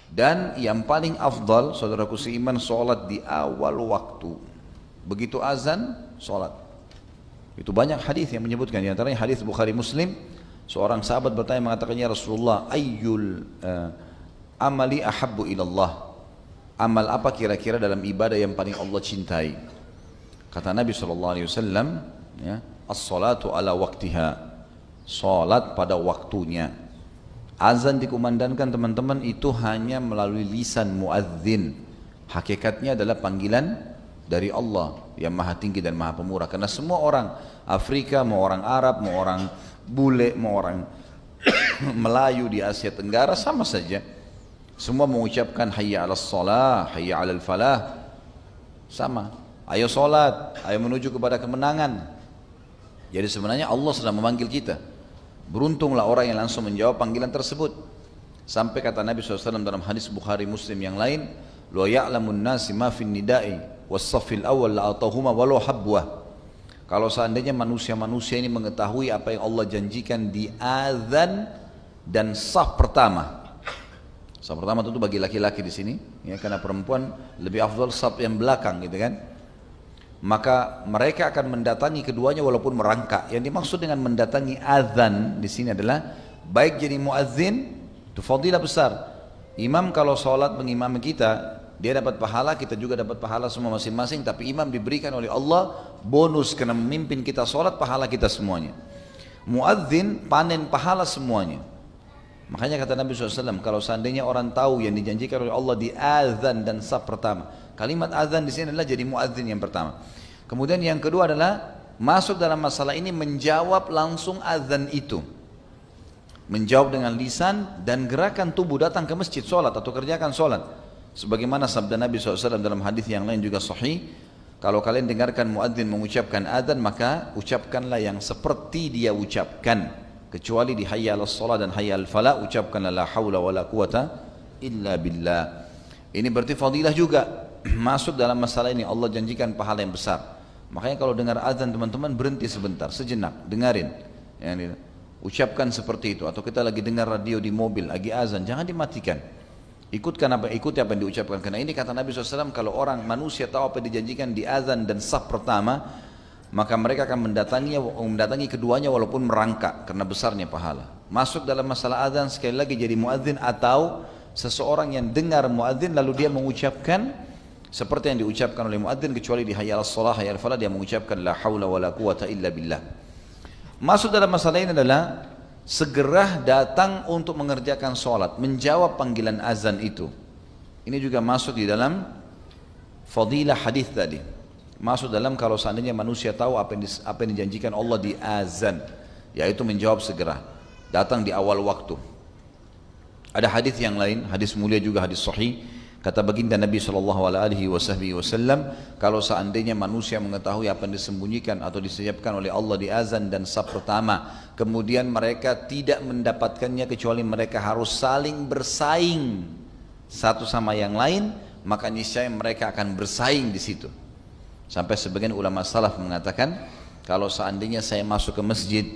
Dan yang paling afdal, saudaraku seiman, sholat di awal waktu. Begitu azan, sholat. Itu banyak hadis yang menyebutkan. Di antaranya hadis Bukhari Muslim, seorang sahabat bertanya mengatakannya, Rasulullah, ayyul amali ahabbu ilallah. Amal apa kira-kira dalam ibadah yang paling Allah cintai? Kata Nabi SAW, ya, as-salatu ala waktiha, salat pada waktunya. Azan dikumandangkan teman-teman itu hanya melalui lisan muadzin. Hakikatnya adalah panggilan dari Allah yang maha tinggi dan maha pemurah. Karena semua orang Afrika, mau orang Arab, mau orang bule, mau orang Melayu di Asia Tenggara sama saja. Semua mengucapkan hayya 'alas shalah, hayya 'alal falah. Sama. Ayo salat, ayo menuju kepada kemenangan. Jadi sebenarnya Allah sedang memanggil kita. Beruntunglah orang yang langsung menjawab panggilan tersebut. Sampai kata Nabi SAW dalam hadis Bukhari Muslim yang lain, "Lo ya'lamun nasi ma fin nida'i was-saffil awwal la'atahuma walau habwah." Kalau seandainya manusia-manusia ini mengetahui apa yang Allah janjikan di azan dan saf pertama. Saf pertama tentu bagi laki-laki di sini, ya, karena perempuan lebih afdal saf yang belakang, gitu kan. Maka mereka akan mendatangi keduanya walaupun merangkak. Yang dimaksud dengan mendatangi azan di sini adalah baik jadi muadzin, itu fadilah besar. Imam kalau sholat mengimami kita, dia dapat pahala, kita juga dapat pahala semua masing-masing. Tapi imam diberikan oleh Allah bonus karena memimpin kita sholat, pahala kita semuanya. Muadzin panen pahala semuanya. Makanya kata Nabi SAW, kalau seandainya orang tahu yang dijanjikan oleh Allah di azan dan saf pertama, kalimat azan di sini adalah jadi muadzin yang pertama. Kemudian yang kedua adalah masuk dalam masalah ini menjawab langsung azan itu. Menjawab dengan lisan dan gerakan tubuh, datang ke masjid sholat atau kerjakan sholat. Sebagaimana sabda Nabi SAW dalam hadis yang lain juga sahih, kalau kalian dengarkan muadzin mengucapkan azan, maka ucapkanlah yang seperti dia ucapkan. Kecuali di hayya 'alas shalah dan hayya 'alal falah, ucapkanlah la haula wala quwata illa billah. Ini berarti fadilah juga. Masuk dalam masalah ini Allah janjikan pahala yang besar. Makanya kalau dengar azan teman-teman berhenti sebentar, sejenak, dengarin. Yani, ucapkan seperti itu. Atau kita lagi dengar radio di mobil, lagi azan, jangan dimatikan. Ikuti apa yang diucapkan. Karena ini kata Nabi SAW, kalau orang manusia tahu apa yang dijanjikan di azan dan saf pertama, maka mereka akan mendatangi keduanya walaupun merangkak karena besarnya pahala. Masuk dalam masalah azan sekali lagi jadi muadzin, atau seseorang yang dengar muadzin lalu dia mengucapkan seperti yang diucapkan oleh muadzin, kecuali di hayya 'alas shalah hayya 'alal falah dia mengucapkan la haula wala quwata illa billah. Masuk dalam masalah ini adalah segera datang untuk mengerjakan sholat, menjawab panggilan azan itu. Ini juga masuk di dalam fadilah hadis tadi. Masuk dalam kalau seandainya manusia tahu apa yang dijanjikan Allah di azan, yaitu menjawab segera, datang di awal waktu. Ada hadis yang lain, hadis mulia juga, hadis sahih. Kata baginda Nabi SAW, kalau seandainya manusia mengetahui apa yang disembunyikan atau disiapkan oleh Allah di azan dan saf pertama, kemudian mereka tidak mendapatkannya kecuali mereka harus saling bersaing satu sama yang lain, maka niscaya mereka akan bersaing di situ. Sampai sebagian ulama salaf mengatakan, kalau seandainya saya masuk ke masjid,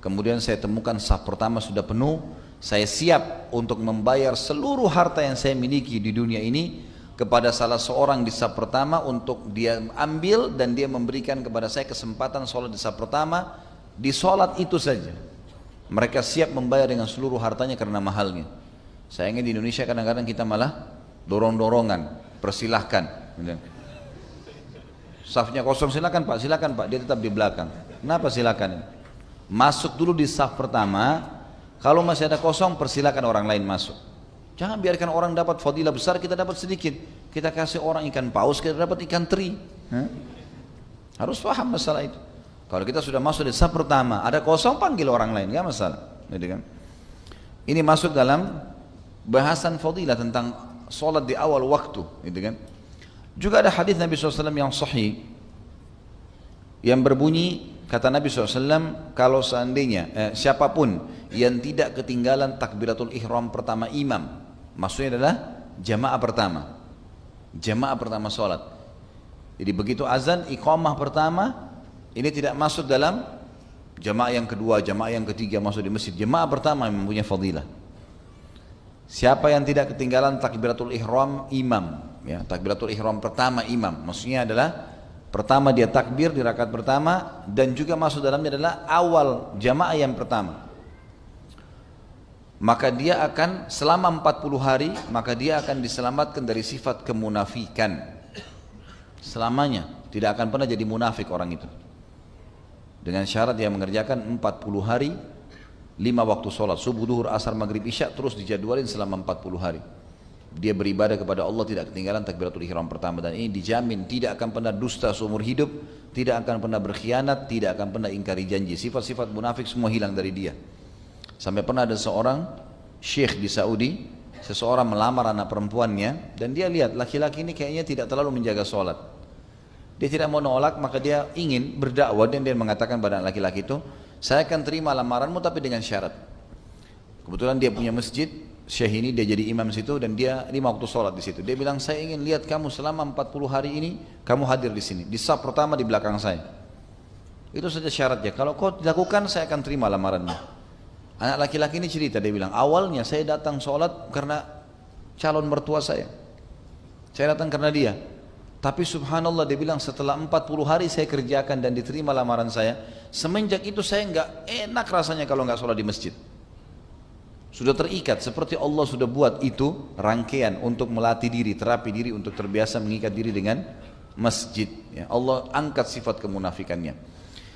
kemudian saya temukan saf pertama sudah penuh, saya siap untuk membayar seluruh harta yang saya miliki di dunia ini kepada salah seorang di saf pertama untuk dia ambil dan dia memberikan kepada saya kesempatan sholat di saf pertama, di sholat itu saja. Mereka siap membayar dengan seluruh hartanya karena mahalnya. Sayangnya di Indonesia kadang-kadang kita malah dorong-dorongan, persilahkan. Safnya kosong, silakan Pak, dia tetap di belakang. Kenapa silakan? Masuk dulu di saf pertama, kalau masih ada kosong persilakan orang lain masuk. Jangan biarkan orang dapat fadilah besar, kita dapat sedikit. Kita kasih orang ikan paus, kita dapat ikan teri. Harus paham masalah itu. Kalau kita sudah masuk di saf pertama, ada kosong, panggil orang lain, gak masalah. Ini masuk dalam bahasan fadilah tentang sholat di awal waktu, gitu kan? Juga ada hadis Nabi SAW yang sahih yang berbunyi, kata Nabi SAW, kalau seandainya siapapun yang tidak ketinggalan takbiratul ihram pertama imam, maksudnya adalah jamaah pertama sholat. Jadi begitu azan, iqamah pertama, ini tidak masuk dalam jamaah yang kedua, jamaah yang ketiga masuk di masjid. Jamaah pertama yang mempunyai fadilah. Siapa yang tidak ketinggalan takbiratul ihram, imam. Ya, takbiratul ihram pertama imam. Maksudnya adalah pertama dia takbir di rakaat pertama dan juga masuk dalamnya adalah awal jamaah yang pertama. Maka dia akan selama 40 hari, maka dia akan diselamatkan dari sifat kemunafikan. Selamanya tidak akan pernah jadi munafik orang itu. Dengan syarat dia mengerjakan 40 hari 5 waktu sholat, subuh, duhur, asar, maghrib, isya, terus dijadwalin selama 40 hari. Dia beribadah kepada Allah tidak ketinggalan takbiratul ihram pertama, dan ini dijamin tidak akan pernah dusta seumur hidup, tidak akan pernah berkhianat, tidak akan pernah ingkari janji. Sifat-sifat munafik semua hilang dari dia. Sampai pernah ada seorang syekh di Saudi, seseorang melamar anak perempuannya dan dia lihat laki-laki ini kayaknya tidak terlalu menjaga sholat. Dia tidak mau nolak, maka dia ingin berdakwah dan dia mengatakan pada laki-laki itu, saya akan terima lamaranmu tapi dengan syarat. Kebetulan dia punya masjid, syekh ini dia jadi imam situ dan dia 5 waktu sholat di situ. Dia bilang, saya ingin lihat kamu selama 40 hari ini kamu hadir di sini, di saf pertama di belakang saya. Itu saja syaratnya. Kalau kau dilakukan saya akan terima lamaranmu. Anak laki-laki ini cerita, dia bilang, awalnya saya datang sholat karena calon mertua saya. Saya datang karena dia. Tapi subhanallah dia bilang setelah 40 hari saya kerjakan dan diterima lamaran saya, semenjak itu saya nggak enak rasanya kalau nggak sholat di masjid. Sudah terikat, seperti Allah sudah buat itu rangkaian untuk melatih diri, terapi diri untuk terbiasa mengikat diri dengan masjid. Ya, Allah angkat sifat kemunafikannya.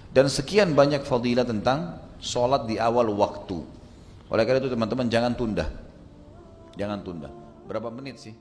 Dan sekian banyak fadilah tentang sholat di awal waktu. Oleh karena itu teman-teman jangan tunda. Jangan tunda. Berapa menit sih?